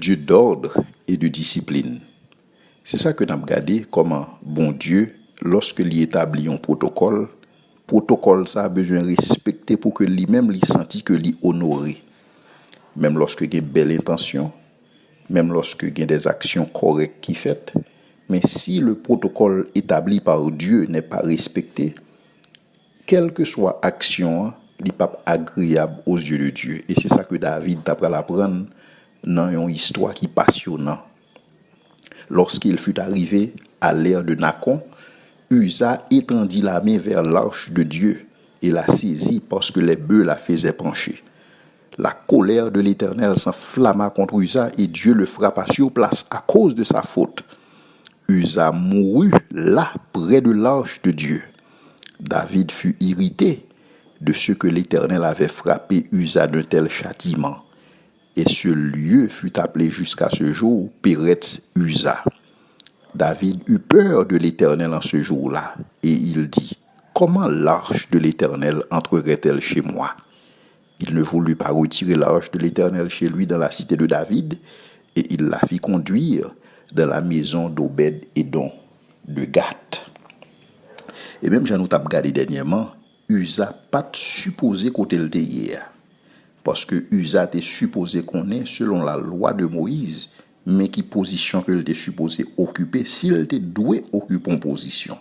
Dieu d'ordre et de discipline. C'est ça que nous avons regardé comment bon Dieu, lorsque il établit un protocole ça a besoin de respecter pour que lui-même lui senti que lui honoré. Même lorsque il y a une belle intention, même lorsque il y a des actions correctes qui faites, mais si le protocole établi par Dieu n'est pas respecté, quelle que soit l'action, il n'est pas agréable aux yeux de Dieu. Et c'est ça que David d'après l'apprendre dans une histoire qui est passionnante. Lorsqu'il fut arrivé à l'ère de Nacon, Uza étendit la main vers l'arche de Dieu et la saisit parce que les bœufs la faisaient pencher. La colère de l'Éternel s'enflamma contre Uza et Dieu le frappa sur place à cause de sa faute. Uza mourut là, près de l'arche de Dieu. David fut irrité de ce que l'Éternel avait frappé Uza d'un tel châtiment. Et ce lieu fut appelé jusqu'à ce jour Péretz Uza. David eut peur de l'Éternel en ce jour-là, et il dit, « Comment l'arche de l'Éternel entrerait-elle chez moi ?» Il ne voulut pas retirer l'arche de l'Éternel chez lui dans la cité de David, et il la fit conduire dans la maison d'Obed-Édom de Gath. Et même j'en ai regardé dernièrement, Uza pas supposé côté le hier, parce que Uza était supposé qu'on est selon la loi de Moïse, mais qui position que était supposé occuper s'il était doué occuper une position.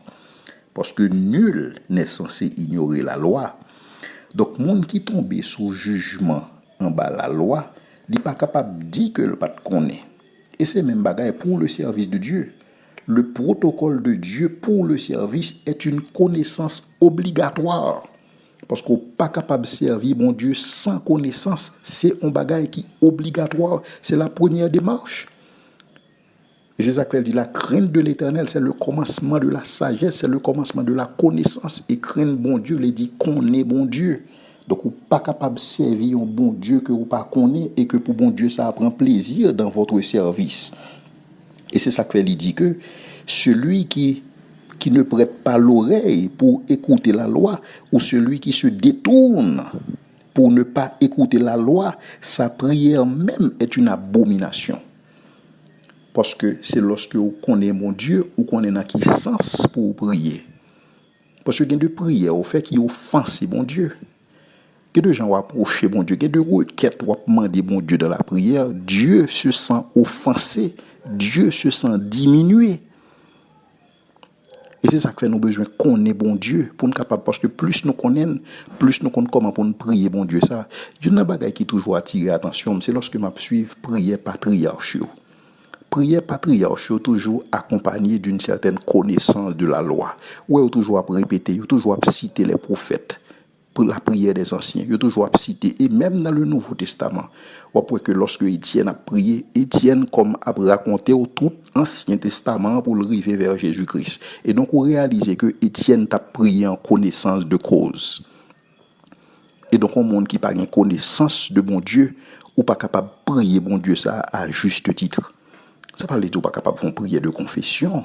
Parce que nul n'est censé ignorer la loi. Donc, monde qui tombe sous jugement en bas la loi, n'est pas capable de dire que le pas connaît. Et c'est même bagaille pour le service de Dieu. Le protocole de Dieu pour le service est une connaissance obligatoire. Parce qu'on n'est pas capable de servir mon Dieu sans connaissance. C'est un bagaille qui est obligatoire. C'est la première démarche. Et c'est ça qu'elle dit, la crainte de l'Éternel, c'est le commencement de la sagesse, c'est le commencement de la connaissance. Et crainte bon Dieu, il dit qu'on est bon Dieu. Donc, vous n'êtes pas capable de servir un bon Dieu que vous ne connaissez pas et que pour bon Dieu, ça prend plaisir dans votre service. Et c'est ça qu'elle dit que celui qui ne prête pas l'oreille pour écouter la loi ou celui qui se détourne pour ne pas écouter la loi, sa prière même est une abomination. Parce que c'est lorsque vous connaissez mon Dieu ou qu'on est dans qui sens pour prier. Parce que il y a de prières au fait qui offensent mon Dieu. Que de gens approcher mon Dieu, que de requêtes ou demander mon Dieu dans la prière, Dieu se sent offensé, Dieu se sent diminué. Et c'est ça que fait nous besoin de connaître bon Dieu pour nous capable parce que plus nous connaissons comment pour nous prier bon Dieu ça. Il y a une bagaille qui toujours attire attention, c'est lorsque m'a suivre prière patriarche. Prière patriarche toujours accompagnée d'une certaine connaissance de la loi. Ou est toujours à répéter, toujours à citer les prophètes pour la prière des anciens. Il toujours à citer et même dans le Nouveau Testament. Ou après que lorsque Étienne a prié, Étienne comme a raconté au tout Ancien Testament pour le arriver vers Jésus-Christ. Et donc on réalise que Étienne a prié en connaissance de cause. Et donc un monde qui n'a pas connaissance de mon Dieu ou pas capable de prier bon Dieu ça à juste titre. Ça parle de pas capable de faire une prière de confession.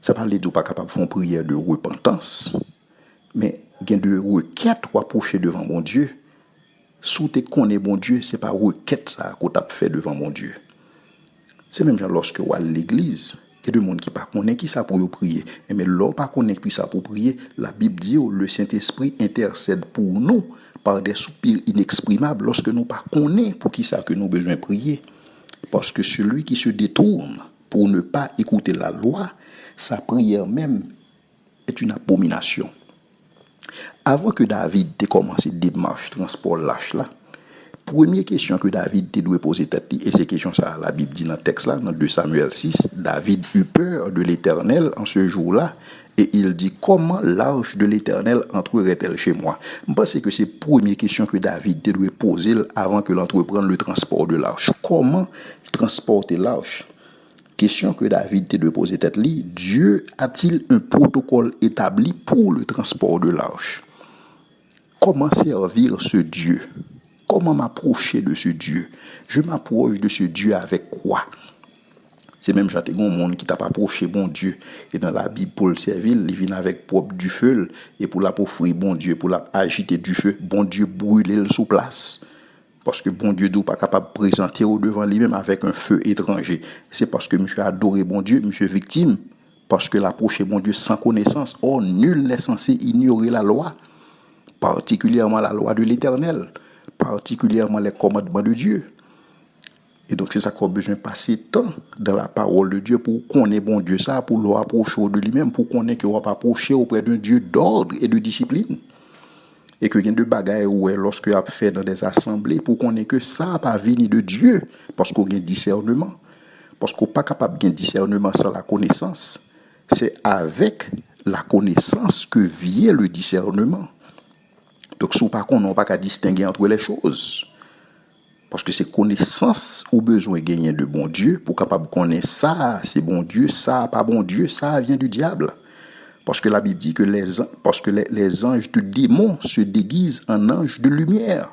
Ça parle de pas capable de faire une prière de repentance. Mais il y a de requêtes ou approcher devant mon Dieu. Si tu connais bon Dieu, ce n'est pas requête ça que tu as fait devant mon Dieu. C'est même lorsque tu es à l'église, il y a des gens qui ne connaissent pas qui ça pour prier. Mais lorsque tu ne connais pas ça pour prier, la Bible dit que le Saint-Esprit intercède pour nous par des soupirs inexprimables lorsque nous ne connaissons pas pour qui ça que nous avons besoin de prier. Parce que celui qui se détourne pour ne pas écouter la loi, sa prière même est une abomination. Avant que David ait commencé démarche transport lâche là, première question que David doit poser tête, et c'est question ça, la Bible dit dans le texte là, dans 2 Samuel 6, David eut peur de l'Éternel en ce jour-là, et il dit, comment l'arche de l'Éternel entrerait-elle chez moi? Je pense que c'est la première question que David doit poser avant que l'entreprenne le transport de l'arche. Comment transporter l'arche? Question que David doit poser tête li, Dieu a-t-il un protocole établi pour le transport de l'arche? Comment servir ce Dieu? Comment m'approcher de ce Dieu? Je m'approche de ce Dieu avec quoi? C'est même j'attends un monde qui t'a pas approché bon Dieu. Et dans la Bible, pour le servir, il vient avec propre du feu. Et pour la offrir bon Dieu, pour la agiter du feu, bon Dieu brûler sous place. Parce que bon Dieu n'est pas capable de présenter au devant lui-même avec un feu étranger. C'est parce que monsieur a adoré bon Dieu, monsieur victime. Parce que l'approcher bon Dieu sans connaissance. Or, nul n'est censé ignorer la loi. Particulièrement la loi de l'Éternel. Particulièrement les commandements de Dieu. Et donc, c'est ça qu'on a besoin de passer temps dans la parole de Dieu pour connaître bon Dieu ça, pour le rapprocher de lui-même, pour connaître qu'il va pas approcher auprès d'un Dieu d'ordre et de discipline. Et que il y a de bagailles où lorsque il a fait dans des assemblées, pour connaître que ça n'a pas venu de Dieu, parce qu'on a un discernement. Parce qu'on n'est pas capable de discernement sans la connaissance. C'est avec la connaissance que vient le discernement. Donc, si on n'a pas qu'à distinguer entre les choses. Parce que c'est connaissance ou besoin de gagner de bon Dieu pour capable connaître ça, c'est bon Dieu, ça, pas bon Dieu, ça vient du diable. Parce que la Bible dit que les anges de démons se déguisent en anges de lumière.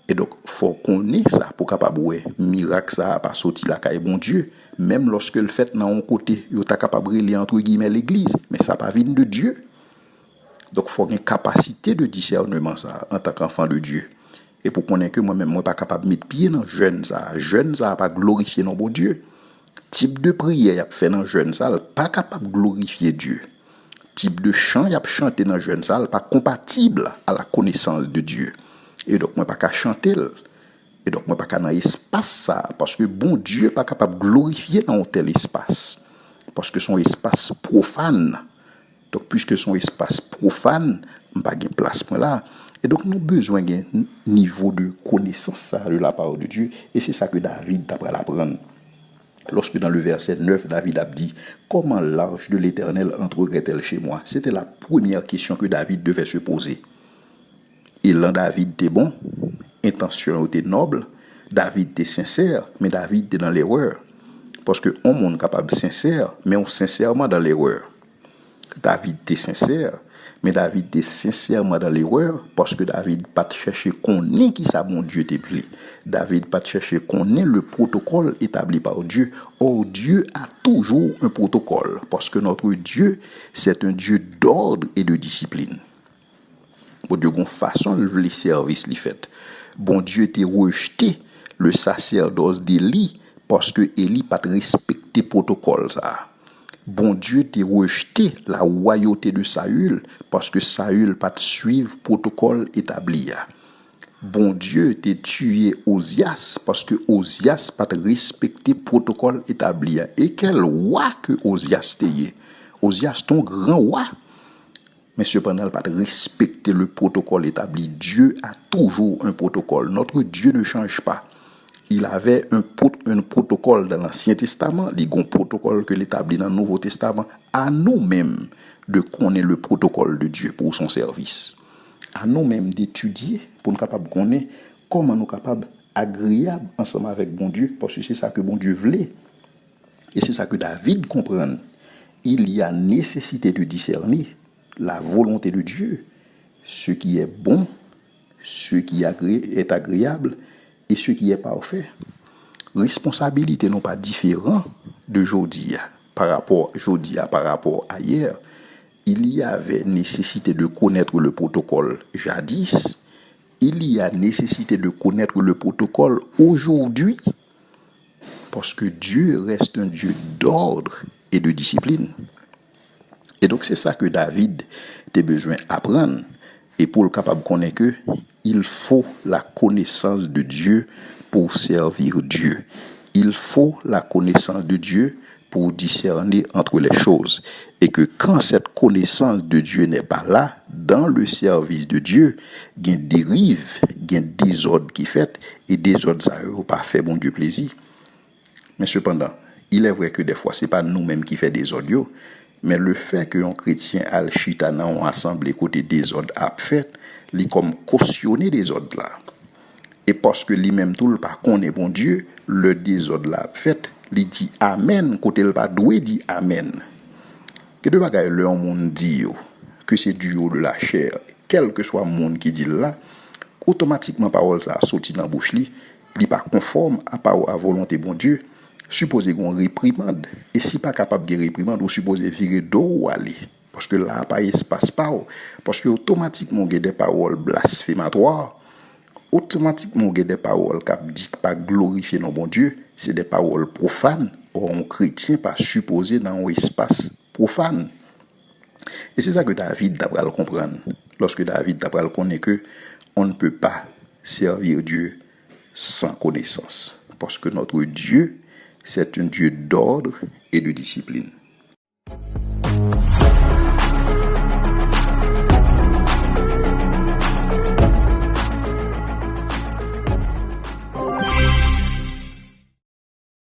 Et donc, il faut connaître ça pour capable ouais, miracle ça pas sorti la caille bon Dieu. Même lorsque le fait dans un côté, il est capable de lire entre guillemets l'église, mais ça pas vient de Dieu. Donc, il faut avoir une capacité de discernement ça en tant qu'enfant de Dieu. Et pour connaître que moi-même, moi, pas capable de mettre pied dans jeune ça pas glorifier non bon Dieu. Type de prière, y a fait dans jeune ça, pas capable de glorifier Dieu. Type de chant, y a chanté dans jeune ça, pas compatible à la connaissance de Dieu. Et donc, moi, pas qu'à chanter. Et donc, moi, pas qu'à dans espace ça, parce que bon Dieu pas capable de glorifier dans un tel espace. Parce que son espace profane. Donc, puisque son espace profane, pas de place pour là. Et donc, nous avons besoin d'un niveau de connaissance de la parole de Dieu. Et c'est ça que David t'a pris à l'apprendre. Lorsque dans le verset 9, David a dit « Comment l'arche de l'Éternel entrerait-elle chez moi ?» C'était la première question que David devait se poser. Et là, David était bon, intention était noble, David était sincère, mais David était dans l'erreur. Parce que on monde capable sincère, mais on sincèrement dans l'erreur. David était sincère, mais David était sincèrement dans l'erreur parce que David pas chercher qu'on est qui ça bon Dieu t'est pris. David pas chercher qu'on est le protocole établi par Dieu. Or Dieu a toujours un protocole parce que notre Dieu c'est un Dieu d'ordre et de discipline. Bon Dieu gon façon le service li fait. Bon Dieu était rejeté le sacerdoce d'Élie parce que Élie pas respecté protocole ça. Bon Dieu t'a rejeté la royauté de Saül parce que Saül pas suivre protocole établi. Bon Dieu t'a tué Osias parce que Osias pas respecté protocole établi. Et quel roi que Osias t'est? Osias ton grand roi. Mais cependant, il pas respecter le protocole établi. Dieu a toujours un protocole. Notre Dieu ne change pas. Il avait un protocole dans l'Ancien Testament, il y a un protocole que l'établit dans le Nouveau Testament, à nous-mêmes de connaître le protocole de Dieu pour son service. À nous-mêmes d'étudier pour nous capables de connaître comment nous capables agréables ensemble avec bon Dieu, parce que c'est ça que bon Dieu voulait. Et c'est ça que David comprend. Il y a nécessité de discerner la volonté de Dieu, ce qui est bon, ce qui est agréable, et ce qui est parfait. Responsabilité non pas différent de aujourd'hui par rapport à hier. Il y avait nécessité de connaître le protocole jadis. Il y a nécessité de connaître le protocole aujourd'hui. Parce que Dieu reste un Dieu d'ordre et de discipline. Et donc c'est ça que David a besoin d'apprendre. Et pour le capable de connaître que il faut la connaissance de Dieu pour servir Dieu. Il faut la connaissance de Dieu pour discerner entre les choses. Et que quand cette connaissance de Dieu n'est pas là, dans le service de Dieu, il y a une dérive, il y a un désordre qui fait, et désordre ça n'a pas fait bon Dieu plaisir. Mais cependant, il est vrai que des fois, ce n'est pas nous-mêmes qui fait des audios, mais le fait qu'un chrétien al chita dans une assemblée côté des ordres a fait, il comme cautionner des ordres là. Et parce que lui-même tout le pas connaît bon Dieu, le désordre là fait, il dit amen côté le pas doué dit amen. Que de bagaille le monde dit que c'est du haut de la chair, quel que soit le monde qui dit là, automatiquement parole ça sorti dans bouche li, il pas conforme à volonté bon Dieu. Supposé qu'on réprimande, et si pas capable de réprimande, ou supposé virer d'eau ou aller, parce que là, pas espace pas, parce que automatiquement, il y a des paroles blasphématoires, automatiquement il y a des paroles qui disent pas glorifier nos bon Dieu, c'est des paroles profanes. Or, un chrétien pas supposé dans un espace profane. Et c'est ça que David d'après le comprendre. Lorsque David d'après le connaît que on ne peut pas servir Dieu sans connaissance. Parce que notre Dieu, c'est un Dieu d'ordre et de discipline.